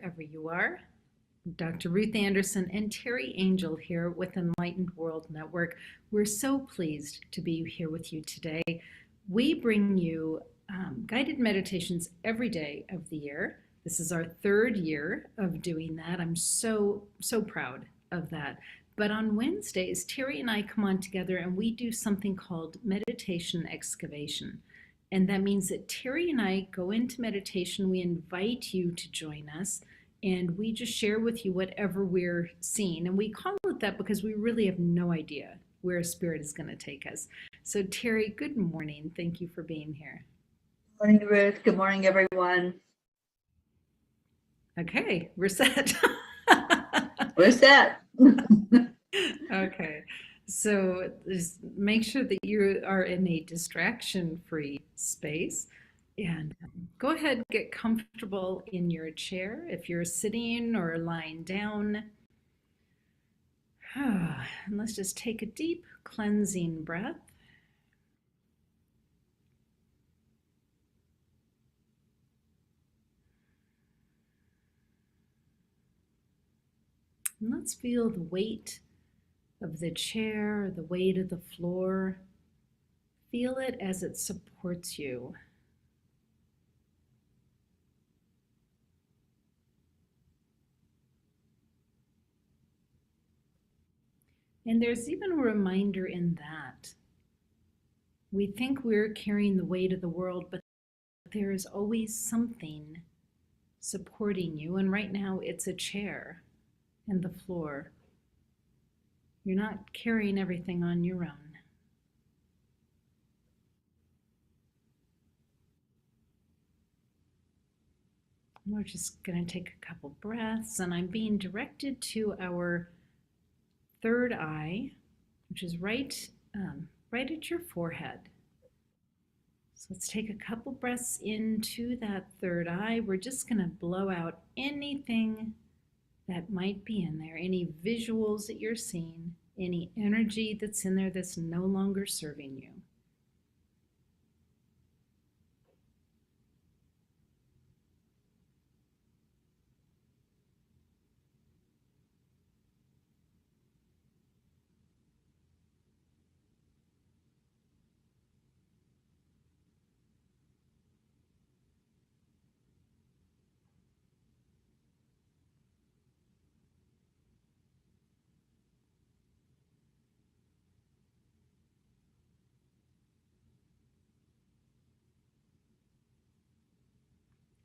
wherever you are. Dr. Ruth Anderson and Teri Angel here with Enlightened World Network. We're so pleased to be here with you today. We bring you guided meditations every day of the year. This is our third year of doing that. I'm so proud of that. But on Wednesdays, Teri and I come on together and we do something called Meditation Excavation. And that means that Teri and I go into meditation. We invite you to join us, and we just share with you whatever we're seeing. And we call it that because we really have no idea where Spirit is going to take us. So Teri, good morning. Thank you for being here. Good morning, Ruth. Good morning, everyone. Okay, we're set. We're set. Okay, so just make sure that you are in a distraction-free space. And go ahead, get comfortable in your chair if you're sitting or lying down. And let's just take a deep cleansing breath. And let's feel the weight of the chair, the weight of the floor. Feel it as it supports you. And there's even a reminder in that. We think we're carrying the weight of the world, but there is always something supporting you. And right now it's a chair and the floor. You're not carrying everything on your own. We're just going to take a couple breaths, and I'm being directed to our third eye, which is right at your forehead. So let's take a couple breaths into that third eye. We're just going to blow out anything that might be in there, any visuals that you're seeing, any energy that's in there that's no longer serving you.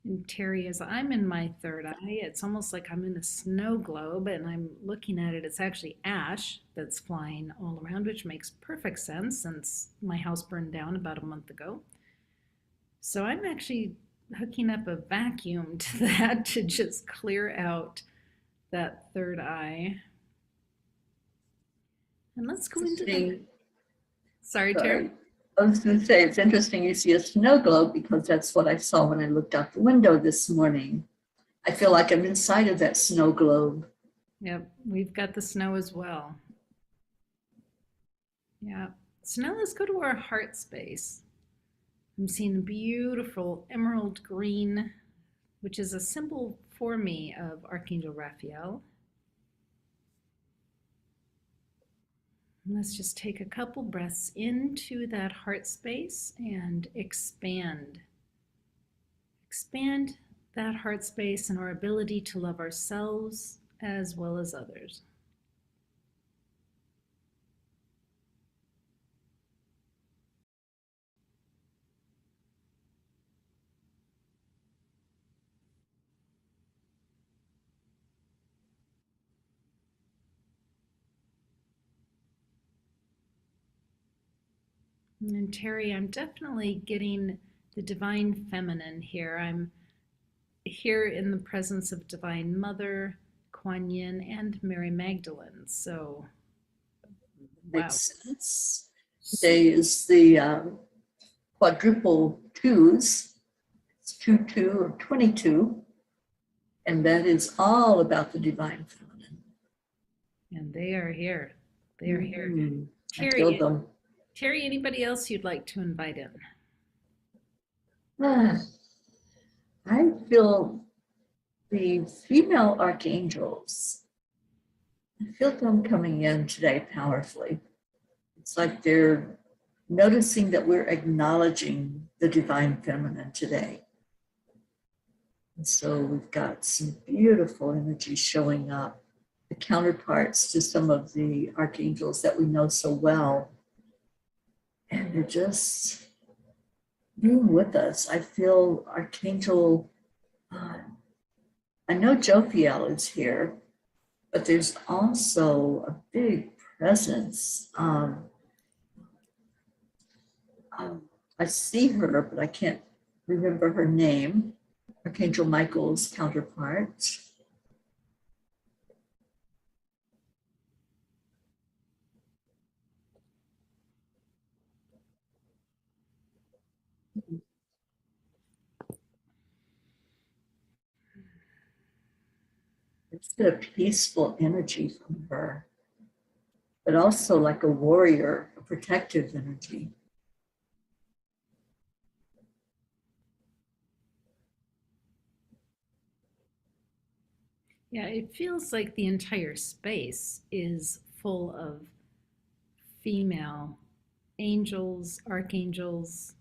And Teri, as I'm in my third eye, it's almost like I'm in a snow globe and I'm looking at it. It's actually ash that's flying all around, which makes perfect sense since my house burned down about a month ago. So I'm actually hooking up a vacuum to that to just clear out that third eye. And let's go into the... Sorry, Teri. I was going to say, it's interesting you see a snow globe because that's what I saw when I looked out the window this morning. I feel like I'm inside of that snow globe. Yep, we've got the snow as well. Yeah, so now let's go to our heart space. I'm seeing a beautiful emerald green, which is a symbol for me of Archangel Raphael. Let's just take a couple breaths into that heart space and expand. Expand that heart space and our ability to love ourselves as well as others. And Teri, I'm definitely getting the divine feminine here. I'm here in the presence of Divine Mother, Kuan Yin, and Mary Magdalene. So, wow. Makes sense. Today is the quadruple twos. It's 2-2 or 22. And that is all about the divine feminine. And they are here. They are here. I feel them. Teri, anybody else you'd like to invite in? I feel the female archangels, I feel them coming in today powerfully. It's like they're noticing that we're acknowledging the divine feminine today. And so we've got some beautiful energy showing up, the counterparts to some of the archangels that we know so well. And they're just being with us. I feel Archangel, I know Jophiel is here, but there's also a big presence. I see her, but I can't remember her name. Archangel Michael's counterpart. It's a peaceful energy from her, but also like a warrior, a protective energy. Yeah, it feels like the entire space is full of female angels, archangels.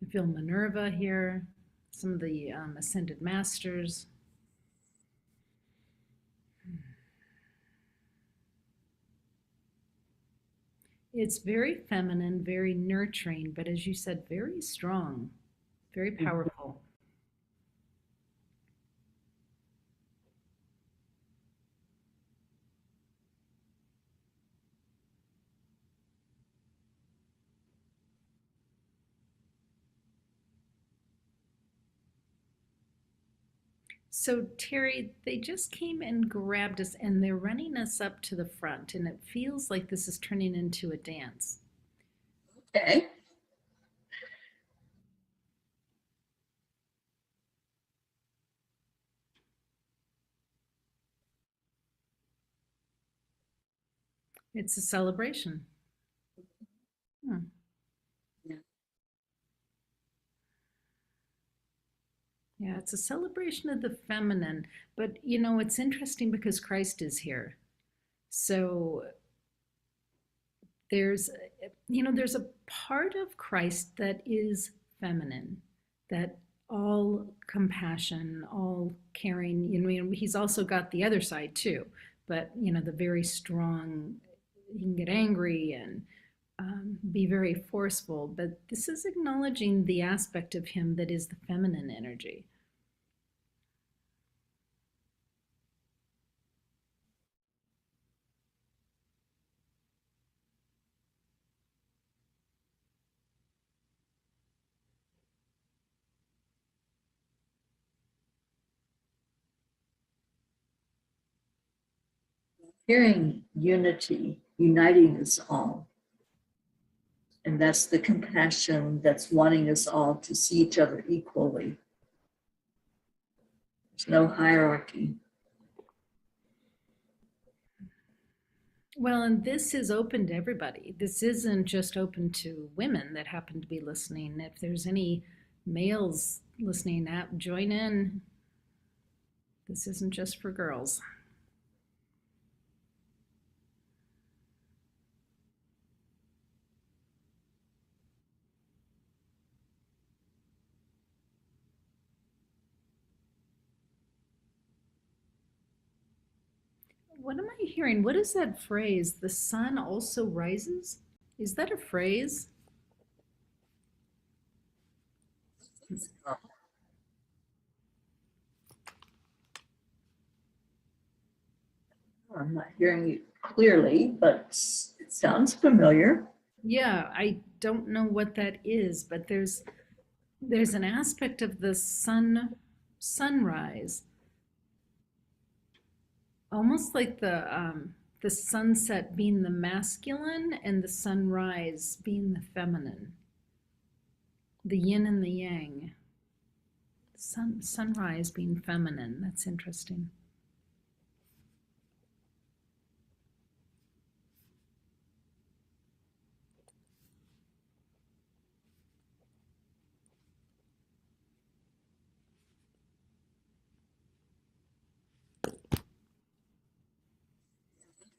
I feel Minerva here, some of the ascended masters. It's very feminine, very nurturing, but as you said, very strong, very powerful. So, Teri, they just came and grabbed us and they're running us up to the front, and it feels like this is turning into a dance. Okay. It's a celebration. Hmm. Yeah. Yeah, it's a celebration of the feminine. But you know, it's interesting because Christ is here. So there's, there's a part of Christ that is feminine, that all compassion, all caring, he's also got the other side too, but, the very strong, he can get angry and be very forceful, but this is acknowledging the aspect of him that is the feminine energy. Hearing unity, uniting us all. And that's the compassion that's wanting us all to see each other equally. There's no hierarchy. Well, and this is open to everybody. This isn't just open to women that happen to be listening. If there's any males listening, join in. This isn't just for girls. What am I hearing? What is that phrase? The sun also rises? Is that a phrase? I'm not hearing it clearly, but it sounds familiar. Yeah, I don't know what that is, but there's an aspect of the sunrise, almost like the sunset being the masculine and the sunrise being the feminine, the yin and the yang. Sunrise being feminine. That's interesting.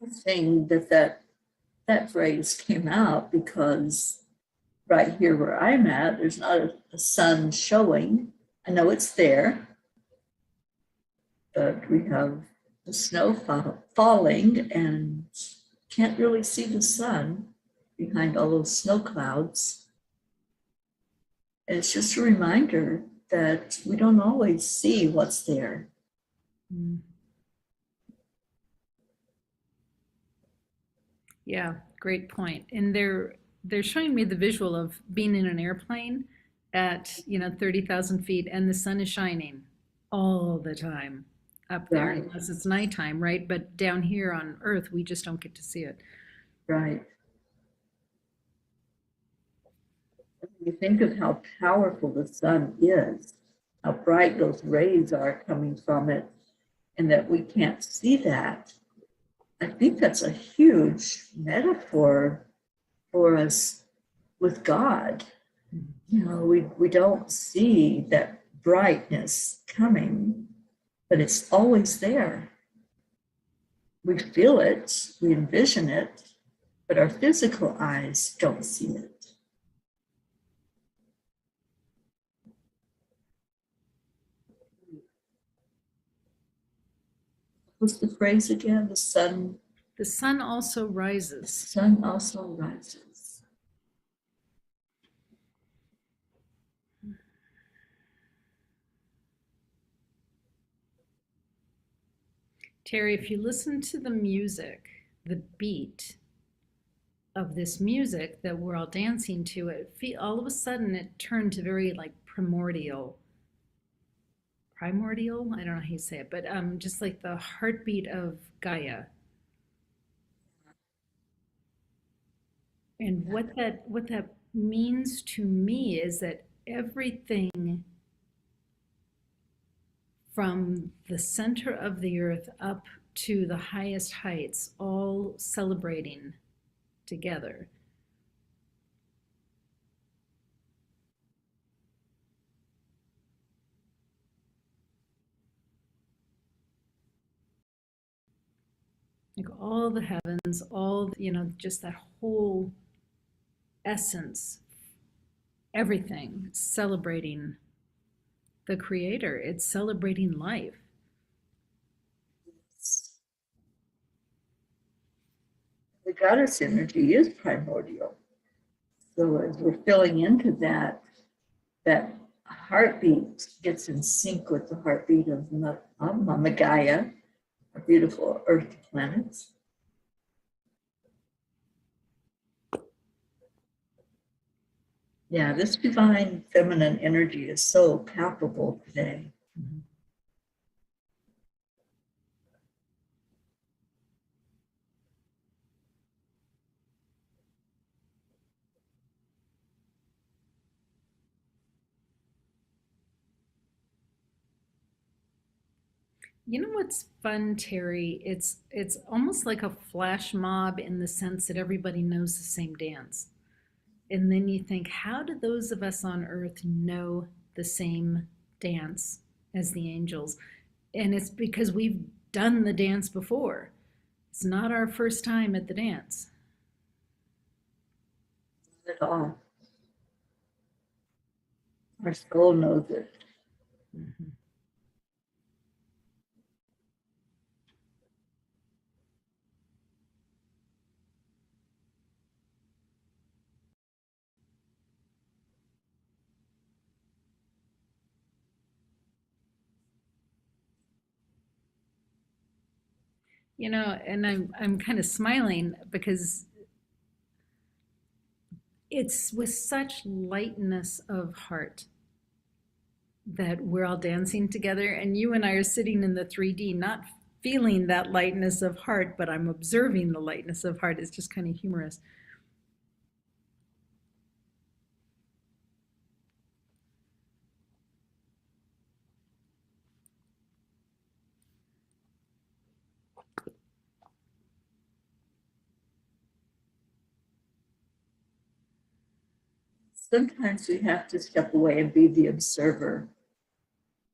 interesting that phrase came out because right here where I'm at, there's not a sun showing. I know it's there, but we have the snow falling and can't really see the sun behind all those snow clouds. And it's just a reminder that we don't always see what's there. Yeah, great point. And they're showing me the visual of being in an airplane at 30,000 feet, and the sun is shining all the time up there, Right. unless it's nighttime, right? But down here on Earth, we just don't get to see it. Right. You think of how powerful the sun is, how bright those rays are coming from it, and that we can't see that. I think that's a huge metaphor for us with God. We don't see that brightness coming, but it's always there. We feel it, we envision it, but our physical eyes don't see it. What's the phrase again? The sun also The rises. sun also rises. Teri, if you listen to the music, the beat of this music that we're all dancing to, all of a sudden it turned to very like primordial. I don't know how you say it, but just like the heartbeat of Gaia. And what that means to me is that everything from the center of the earth up to the highest heights, all celebrating together. Like all the heavens, just that whole essence, everything celebrating the creator. It's celebrating life. The goddess energy is primordial. So as we're filling into that heartbeat gets in sync with the heartbeat of Mama Gaia, our beautiful Earth planets. Yeah, this divine feminine energy is so palpable today. Mm-hmm. You know what's fun, Teri? It's almost like a flash mob in the sense that everybody knows the same dance. And then you think, how do those of us on earth know the same dance as the angels? And it's because we've done the dance before. It's not our first time at the dance. Not at all. Our soul knows it. Mm-hmm. And I'm kind of smiling because it's with such lightness of heart that we're all dancing together, and you and I are sitting in the 3D, not feeling that lightness of heart, but I'm observing the lightness of heart. It's just kind of humorous. Sometimes we have to step away and be the observer.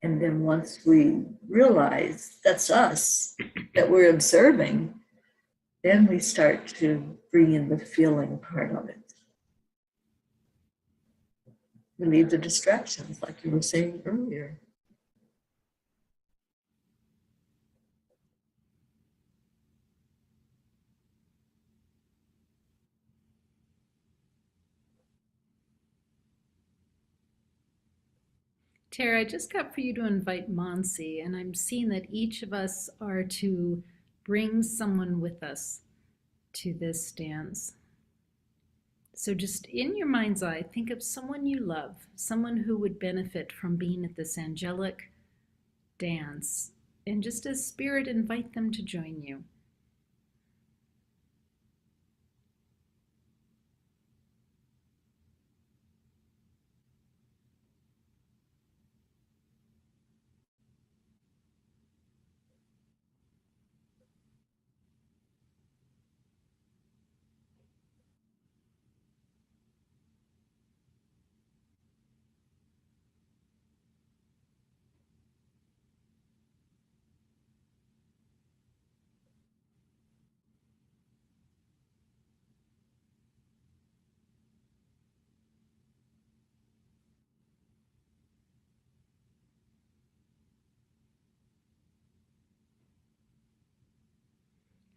And then once we realize that's us, that we're observing, then we start to bring in the feeling part of it. We leave the distractions, like you were saying earlier. Tara, I just got for you to invite Monsi, and I'm seeing that each of us are to bring someone with us to this dance. So just in your mind's eye, think of someone you love, someone who would benefit from being at this angelic dance, and just as spirit, invite them to join you.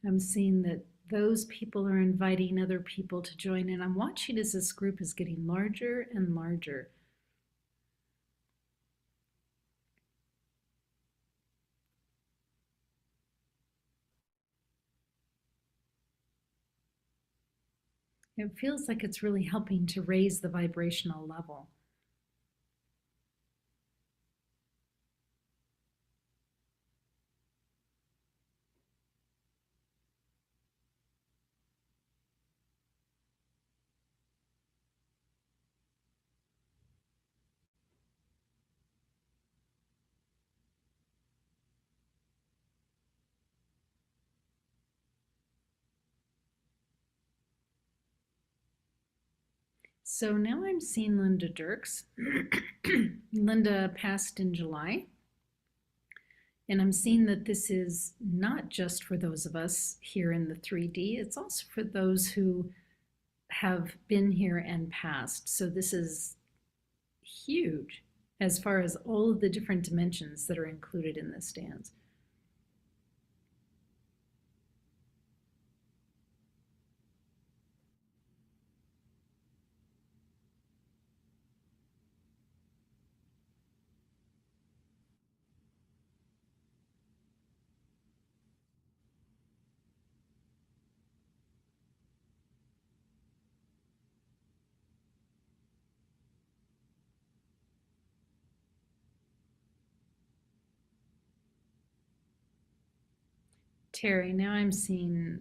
I'm seeing that those people are inviting other people to join, and I'm watching as this group is getting larger and larger. It feels like it's really helping to raise the vibrational level. So now I'm seeing Linda Dirks. Linda passed in July. And I'm seeing that this is not just for those of us here in the 3D, it's also for those who have been here and passed. So this is huge as far as all of the different dimensions that are included in this dance. Teri, now I'm seeing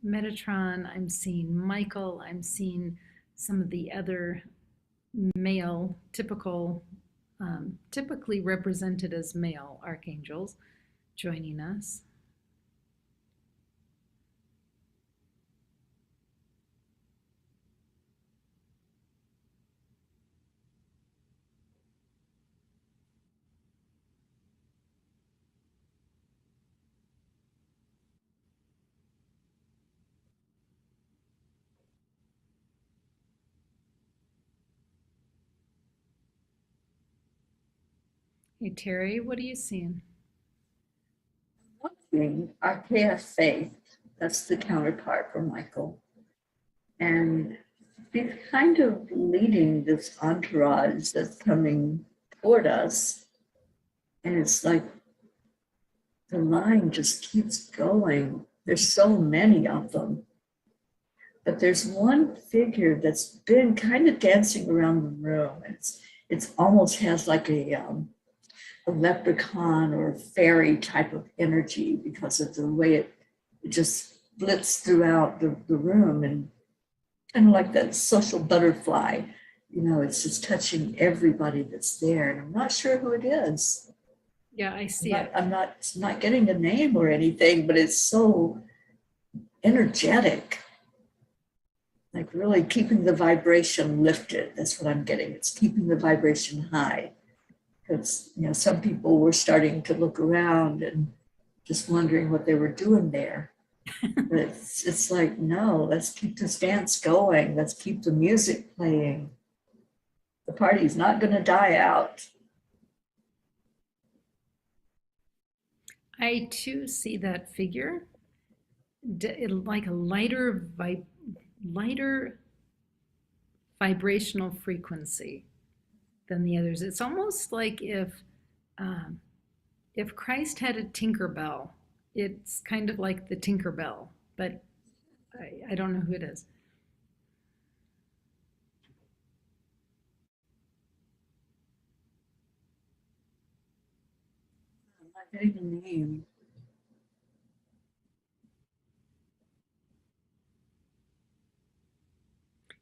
Metatron, I'm seeing Michael, I'm seeing some of the other male, typically represented as male archangels joining us. Hey, Teri, what are you seeing? Watching Archea Faith, that's the counterpart for Michael. And she's kind of leading this entourage that's coming toward us. And it's like the line just keeps going. There's so many of them. But there's one figure that's been kind of dancing around the room. It's almost has like a leprechaun or fairy type of energy because of the way it just splits throughout the room, and kind of like that social butterfly, you know, it's just touching everybody that's there. And I'm not sure who it is. Yeah, I see it. I'm not getting a name or anything, but it's so energetic. Like really keeping the vibration lifted. That's what I'm getting. It's keeping the vibration high. Because, you know, some people were starting to look around and just wondering what they were doing there. It's like, no, let's keep this dance going. Let's keep the music playing. The party's not going to die out. I too see that figure, like a lighter vibrational frequency than the others. It's almost like um, if Christ had a Tinkerbell, it's kind of like the Tinkerbell, but I don't know who it is. I'm not getting the name.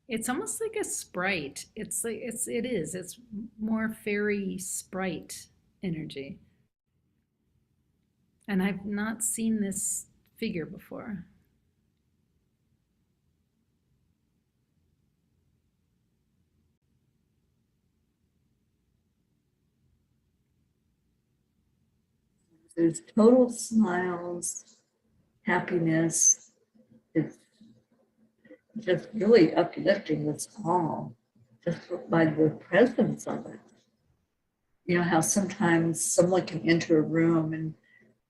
It's almost like a sprite. It's more fairy sprite energy. And I've not seen this figure before. There's total smiles, happiness. It's just really uplifting us all, just by the presence of it. You know how sometimes someone can enter a room and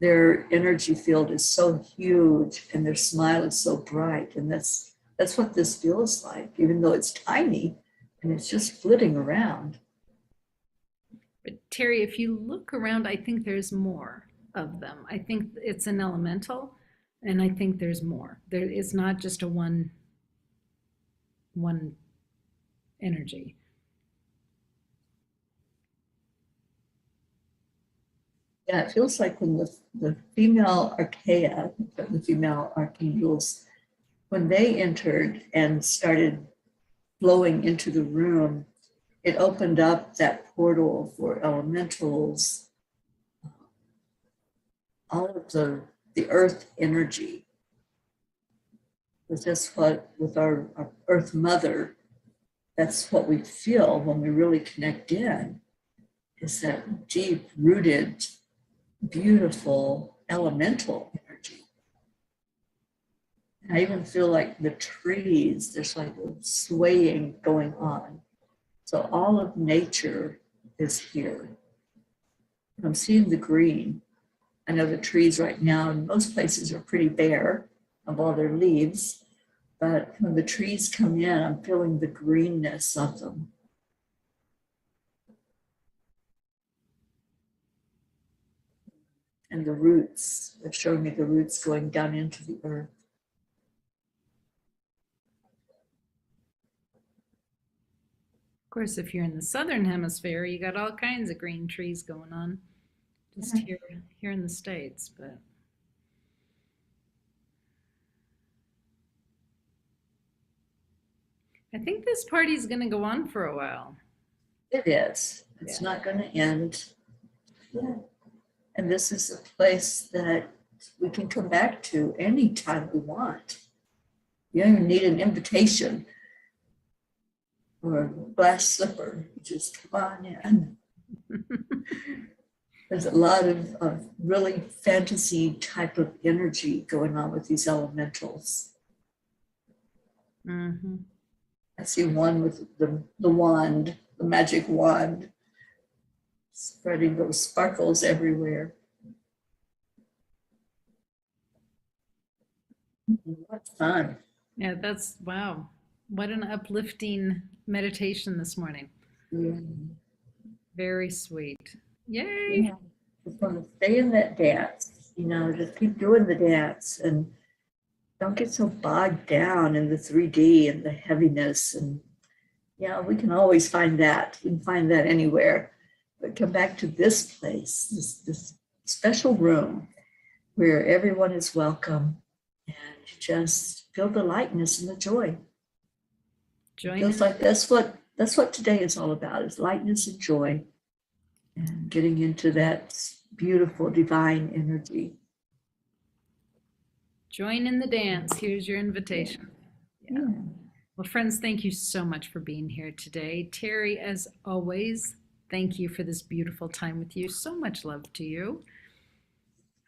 their energy field is so huge and their smile is so bright, and that's what this feels like, even though it's tiny and it's just flitting around. But Teri, if you look around, I think there's more of them. I think it's an elemental, and I think there's more. It's not just a one energy. Yeah, it feels like when the female archaea, the female archangels, when they entered and started flowing into the room, it opened up that portal for elementals, all of the earth energy. It's just what, with our earth mother, that's what we feel when we really connect in, is that deep rooted, beautiful elemental energy. And I even feel like the trees, there's like a swaying going on. So all of nature is here. I'm seeing the green. I know the trees right now in most places are pretty bare of all their leaves, but when the trees come in, I'm feeling the greenness of them. And the roots, they're showing me the roots going down into the earth. Of course, if you're in the southern hemisphere, you got all kinds of green trees going on. Just here in the States, but I think this party's going to go on for a while. It is. It's not going to end. Yeah. And this is a place that we can come back to anytime we want. You don't even need an invitation or a glass slipper. You just come on in. There's a lot of really fantasy type of energy going on with these elementals. Mm-hmm. I see one with the wand, the magic wand, spreading those sparkles everywhere. What fun. Yeah, wow. What an uplifting meditation this morning. Yeah. Very sweet. Yay. Yeah. Just want to stay in that dance, just keep doing the dance and don't get so bogged down in the 3D and the heaviness. And yeah, we can always find that. We can find that anywhere. But come back to this place, this special room where everyone is welcome and you just feel the lightness and the joy. It feels like that's what today is all about, is lightness and joy and getting into that beautiful divine energy. Join in the dance. Here's your invitation. Yeah. Well, friends, thank you so much for being here today. Teri, as always, thank you for this beautiful time with you. So much love to you.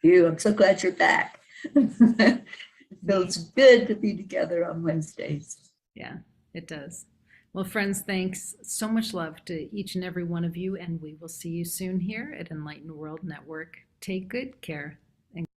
I'm so glad you're back. It feels good to be together on Wednesdays. Yeah, it does. Well, friends, thanks. So much love to each and every one of you, and we will see you soon here at Enlightened World Network. Take good care.